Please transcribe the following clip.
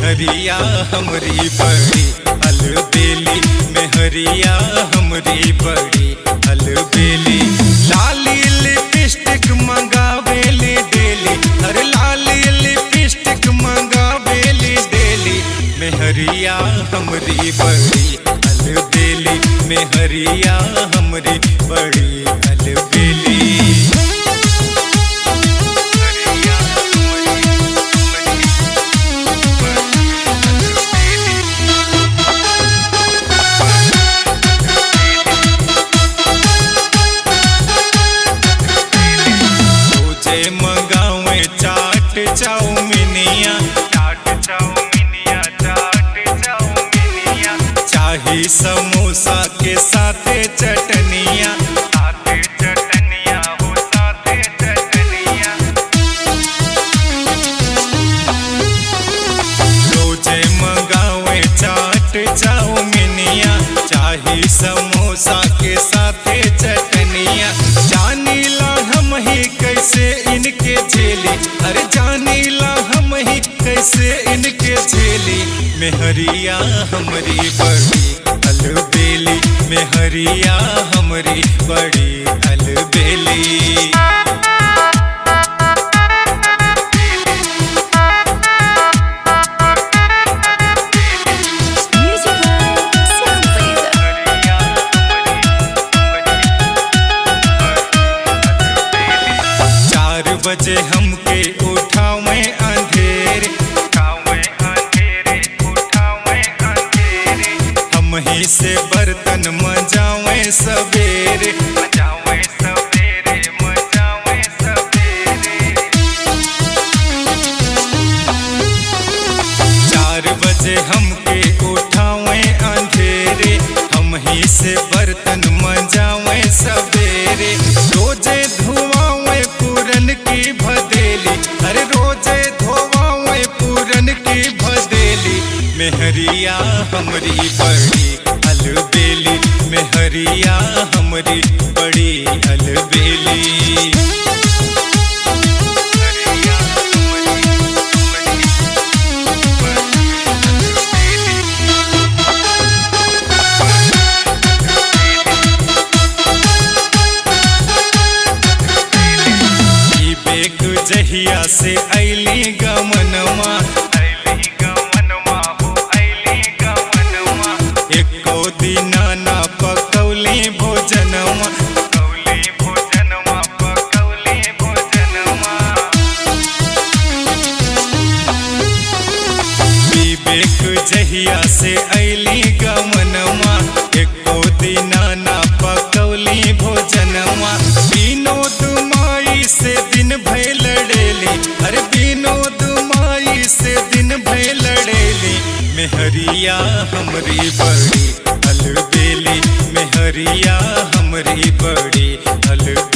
मेहरिया हमरी बड़ी अलबेली, मेहरिया हमरी बड़ी अलबेली। लाली लिपस्टिक मंगावेली डेली, अरे लाली लिपस्टिक मंगावेली डेली। मेहरिया हमरी बड़ी अलबेली, मेहरिया हमरी बड़ी अलबेली। मंगावे चाट चाउमीनिया, चाही समोसा के साथे चटनिया, रोजे मंगावे चाट चाउमीनिया, चाही समोसा के साथे चटनिया। जानीला हम ही कैसे इनके झेली, अरे जानीला हम ही कैसे इनके झेली। मेहरिया हमरी बड़ी अलबेली, मेहरिया हमरी बड़ी अलबेली। बजे हमके उठावे अंधेरे, हम ही से बर्तन मजावे सवेरे, 4 बजे हमके उठावे अंधेरे, हम ही से बर्तन मजावे सवेरे। रोजे धुआवे पूरन की भदेली, अरे रोजे धोवावे पूरन की भदेली। मेहरिया हमरी बड़ी अलबेली, मेहरिया हमरी बड़ी अलबेली। जहिया से ऐली गमनवा, एको दिना ना पकौली भोजनवा, विवेक जहिया से ऐली गमनवा, एको दिना ना पकौली भोजनवा। विनोद माई से दिन भर लड़ेली, अरे विनोद माई से दिन भर लड़ेली। मेहरिया हमरी बड़ी अलबेली, मेहरिया हमरी बड़ी अलबेली।